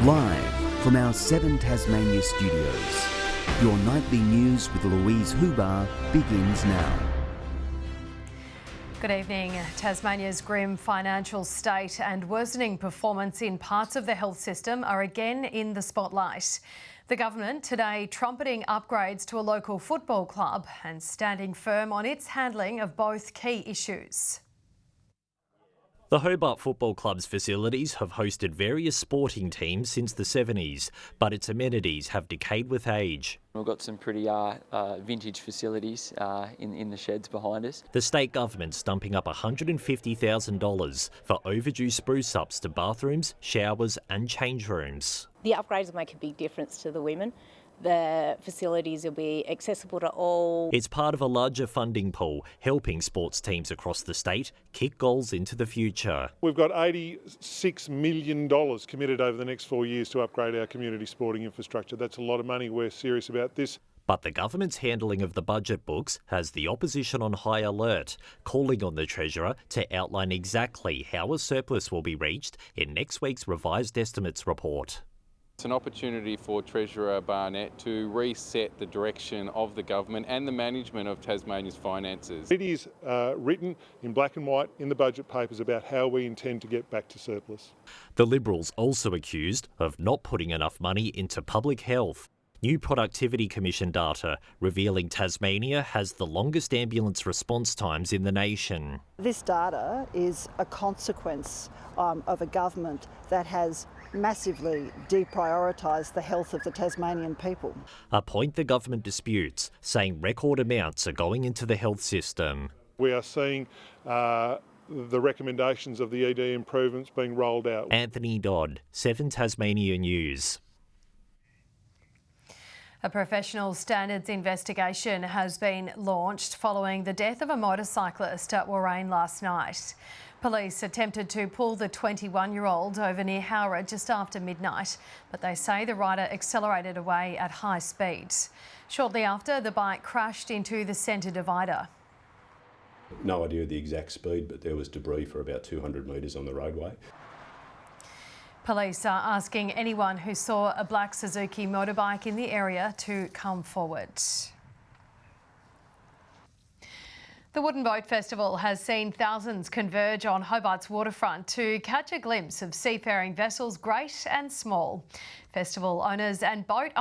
Live from our 7 Tasmania studios, your nightly news with Louise Huber begins now. Good evening. Tasmania's grim financial state and worsening performance in parts of the health system are again in the spotlight. The government today trumpeting upgrades to a local football club and standing firm on its handling of both key issues. The Hobart Football Club's facilities have hosted various sporting teams since the 70s, but its amenities have decayed with age. We've got some pretty vintage facilities in the sheds behind us. The state government's dumping up $150,000 for overdue spruce-ups to bathrooms, showers and change rooms. The upgrades will make a big difference to the women. The facilities will be accessible to all. It's part of a larger funding pool, helping sports teams across the state kick goals into the future. We've got $86 million committed over the next 4 years to upgrade our community sporting infrastructure. That's a lot of money. We're serious about this. But the government's handling of the budget books has the opposition on high alert, calling on the Treasurer to outline exactly how a surplus will be reached in next week's revised estimates report. It's an opportunity for Treasurer Barnett to reset the direction of the government and the management of Tasmania's finances. It is written in black and white in the budget papers about how we intend to get back to surplus. The Liberals also accused of not putting enough money into public health. New Productivity Commission data revealing Tasmania has the longest ambulance response times in the nation. This data is a consequence of a government that has massively deprioritised the health of the Tasmanian people. A point the government disputes, saying record amounts are going into the health system. We are seeing the recommendations of the ED improvements being rolled out. Anthony Dodd, 7 Tasmania News. A professional standards investigation has been launched following the death of a motorcyclist at Warrane last night. Police attempted to pull the 21-year-old over near Howrah just after midnight, but they say the rider accelerated away at high speed. Shortly after, the bike crashed into the centre divider. No idea of the exact speed, but there was debris for about 200 metres on the roadway. Police are asking anyone who saw a black Suzuki motorbike in the area to come forward. The Wooden Boat Festival has seen thousands converge on Hobart's waterfront to catch a glimpse of seafaring vessels great and small. Festival goers and boat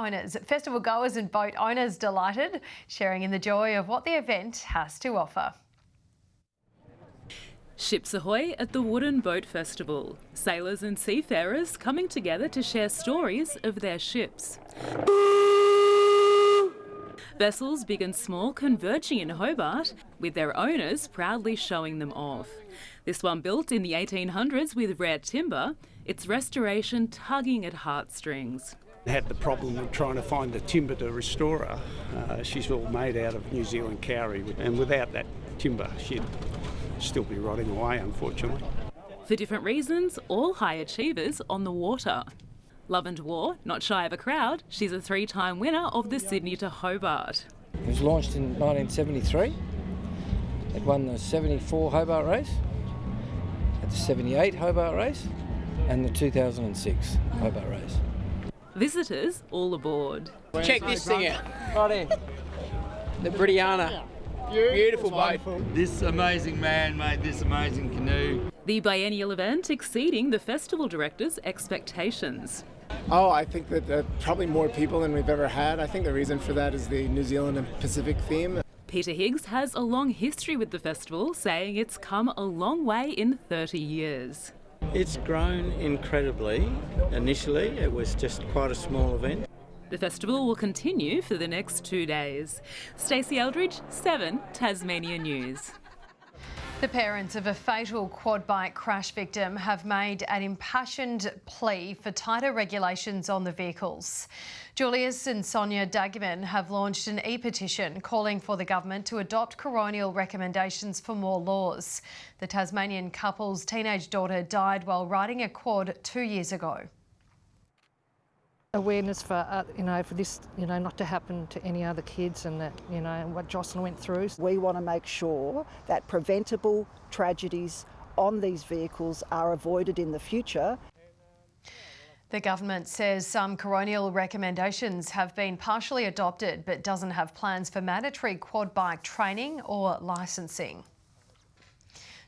owners delighted, sharing in the joy of what the event has to offer. Ships ahoy at the Wooden Boat Festival. Sailors and seafarers coming together to share stories of their ships. Vessels big and small converging in Hobart, with their owners proudly showing them off. This one built in the 1800s with rare timber, its restoration tugging at heartstrings. Had the problem of trying to find the timber to restore her. She's all made out of New Zealand kauri, and without that timber she'd still be rotting away, unfortunately. For different reasons, all high achievers on the water. Love and War, not shy of a crowd, she's a 3-time winner of the Sydney to Hobart. It was launched in 1973. It won the 74 Hobart race, at the 78 Hobart race, and the 2006 Hobart race. Visitors all aboard. Check this thing out. Right here. The Britannia. Beautiful boat. This amazing man made this amazing canoe. The biennial event exceeding the festival director's expectations. Oh, I think that probably more people than we've ever had. I think the reason for that is the New Zealand and Pacific theme. Peter Higgs has a long history with the festival, saying it's come a long way in 30 years. It's grown incredibly. Initially, it was just quite a small event. The festival will continue for the next 2 days. Stacey Eldridge, 7 Tasmania News. The parents of a fatal quad bike crash victim have made an impassioned plea for tighter regulations on the vehicles. Julius and Sonia Dagaman have launched an e-petition calling for the government to adopt coronial recommendations for more laws. The Tasmanian couple's teenage daughter died while riding a quad 2 years ago. Awareness for for this not to happen to any other kids, and that what Jocelyn went through. We want to make sure that preventable tragedies on these vehicles are avoided in the future. The government says some coronial recommendations have been partially adopted but doesn't have plans for mandatory quad bike training or licensing.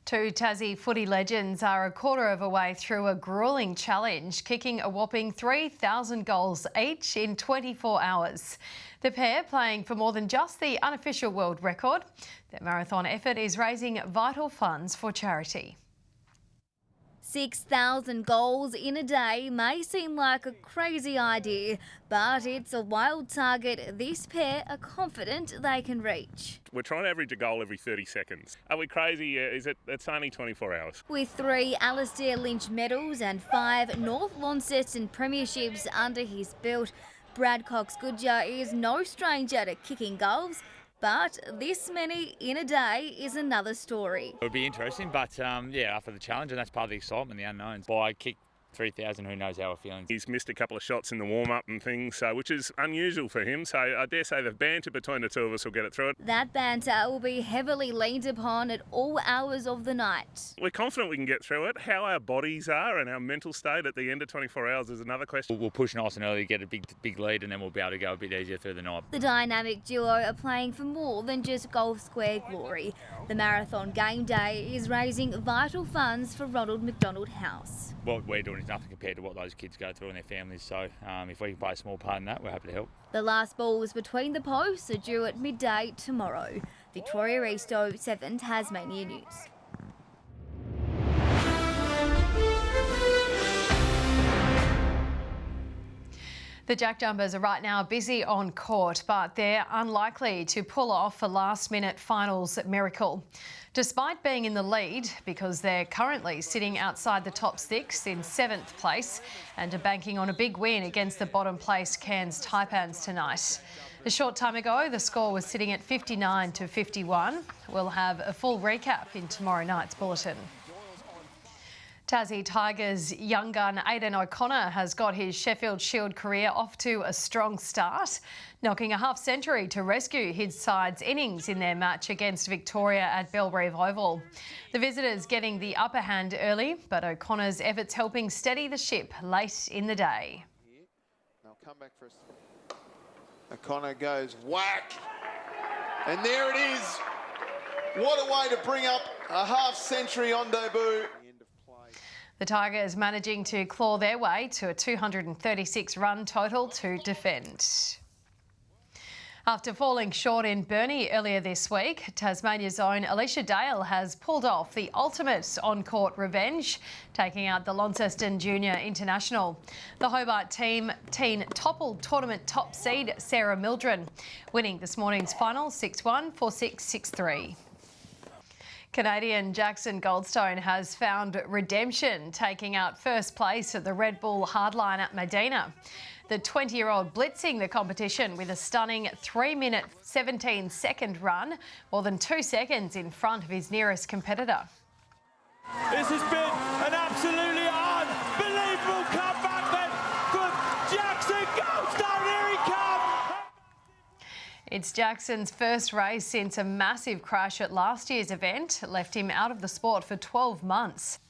Two Tassie footy legends are a quarter of a way through a gruelling challenge, kicking a whopping 3,000 goals each in 24 hours. The pair playing for more than just the unofficial world record. Their marathon effort is raising vital funds for charity. 6,000 goals in a day may seem like a crazy idea, but it's a wild target this pair are confident they can reach. We're trying to average a goal every 30 seconds. Are we crazy? Yeah, it's only 24 hours. With 3 Alistair Lynch medals and 5 North Launceston premierships under his belt, Brad Cox-Goodyear is no stranger to kicking goals. But this many in a day is another story. It would be interesting, but yeah, up for the challenge, and that's part of the excitement, the unknowns. By kick 3,000, who knows how we're feeling. He's missed a couple of shots in the warm-up and things, which is unusual for him. So I dare say the banter between the two of us will get it through it. That banter will be heavily leaned upon at all hours of the night. We're confident we can get through it. How our bodies are and our mental state at the end of 24 hours is another question. We'll push nice and early, get a big lead, and then we'll be able to go a bit easier through the night. The dynamic duo are playing for more than just Golf Square glory. The Marathon Game Day is raising vital funds for Ronald McDonald House. What we're doing is nothing compared to what those kids go through and their families, so if we can play a small part in that, we're happy to help. The last balls between the posts are due at midday tomorrow. Victoria Easto, 7 Tasmania News. The Jack Jumpers are right now busy on court, but they're unlikely to pull off a last-minute finals miracle. Despite being in the lead, because they're currently sitting outside the top 6 in 7th place and are banking on a big win against the bottom-placed Cairns Taipans tonight. A short time ago, the score was sitting at 59-51. We'll have a full recap in tomorrow night's bulletin. Tassie Tigers young gun Aidan O'Connor has got his Sheffield Shield career off to a strong start, knocking a half-century to rescue his side's innings in their match against Victoria at Belrive Oval. The visitors getting the upper hand early, but O'Connor's efforts helping steady the ship late in the day. They'll come back for us. O'Connor goes whack, and there it is. What a way to bring up a half-century on debut. The Tigers managing to claw their way to a 236 run total to defend. After falling short in Burnie earlier this week, Tasmania's own Alicia Dale has pulled off the ultimate on-court revenge, taking out the Launceston Junior International. The Hobart team toppled tournament top seed Sarah Mildren, winning this morning's final 6-1, 4-6, 6-3. Canadian Jackson Goldstone has found redemption, taking out first place at the Red Bull Hardline at Medina. The 20-year-old blitzing the competition with a stunning 3-minute 17-second run, more than 2 seconds in front of his nearest competitor. This has been an absolutely unbelievable comeback then for Jackson Goldstone. Here he comes! It's Jackson's first race since a massive crash at last year's event left him out of the sport for 12 months.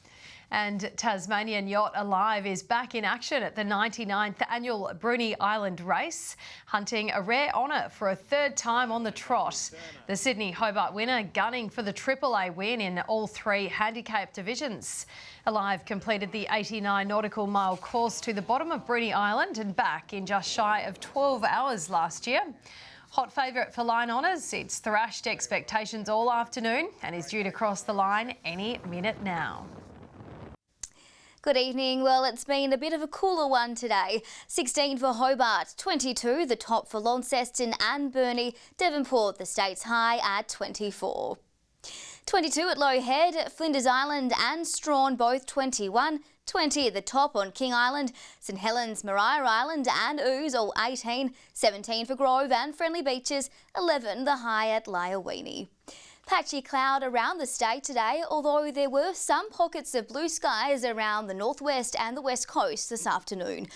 And Tasmanian Yacht Alive is back in action at the 99th annual Bruny Island race, hunting a rare honour for a 3rd time on the trot. The Sydney Hobart winner gunning for the AAA win in all 3 handicap divisions. Alive completed the 89 nautical mile course to the bottom of Bruny Island and back in just shy of 12 hours last year. Hot favourite for line honours, it's thrashed expectations all afternoon and is due to cross the line any minute now. Good evening. Well, it's been a bit of a cooler one today. 16 for Hobart, 22 the top for Launceston and Burnie. Devonport the state's high at 24. 22 at Low Head, Flinders Island and Strawn both 21. 20 at the top on King Island, St Helens, Maria Island and Ooze all 18, 17 for Grove and Friendly Beaches, 11 the high at Lyowini. Patchy cloud around the state today, although there were some pockets of blue skies around the northwest and the west coast this afternoon.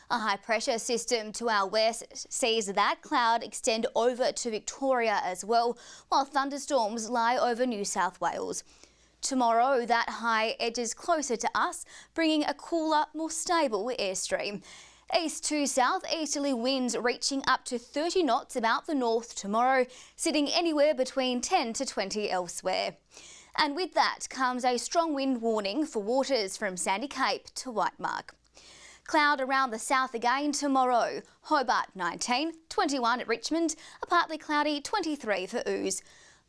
A high pressure system to our west sees that cloud extend over to Victoria as well, while thunderstorms lie over New South Wales. Tomorrow, that high edges closer to us, bringing a cooler, more stable airstream. East to south-easterly winds reaching up to 30 knots about the north tomorrow, sitting anywhere between 10 to 20 elsewhere. And with that comes a strong wind warning for waters from Sandy Cape to Whitemark. Cloud around the south again tomorrow. Hobart 19, 21 at Richmond, a partly cloudy 23 for Ouse.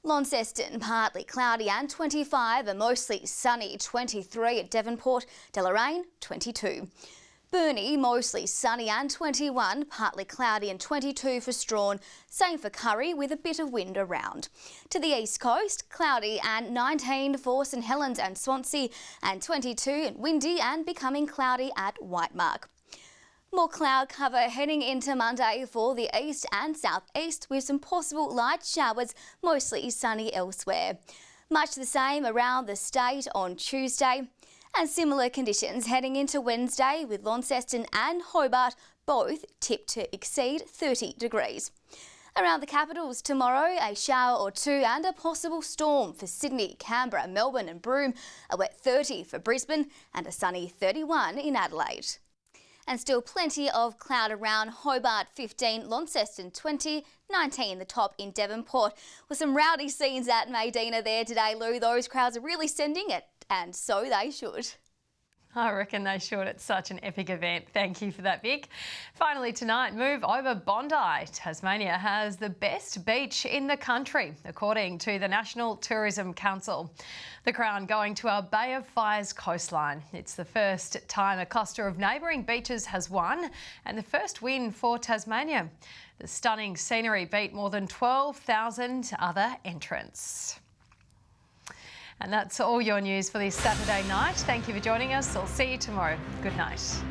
Launceston partly cloudy and 25, a mostly sunny 23 at Devonport. Deloraine 22. Burnie mostly sunny and 21, partly cloudy and 22 for Strawn. Same for Curry with a bit of wind around. To the east coast, cloudy and 19 for St Helens and Swansea, and 22 and windy and becoming cloudy at Whitemark. More cloud cover heading into Monday for the east and southeast with some possible light showers, mostly sunny elsewhere. Much the same around the state on Tuesday. And similar conditions heading into Wednesday with Launceston and Hobart both tipped to exceed 30 degrees. Around the capitals tomorrow, a shower or two and a possible storm for Sydney, Canberra, Melbourne and Broome, a wet 30 for Brisbane and a sunny 31 in Adelaide. And still plenty of cloud around Hobart 15, Launceston 20, 19 the top in Devonport. With some rowdy scenes at Maydena there today, Lou. Those crowds are really sending it. And so they should. I reckon they should. It's such an epic event. Thank you for that, Vic. Finally tonight, move over Bondi. Tasmania has the best beach in the country, according to the National Tourism Council. The crown going to our Bay of Fires coastline. It's the first time a cluster of neighbouring beaches has won and the first win for Tasmania. The stunning scenery beat more than 12,000 other entrants. And that's all your news for this Saturday night. Thank you for joining us. I'll see you tomorrow. Good night.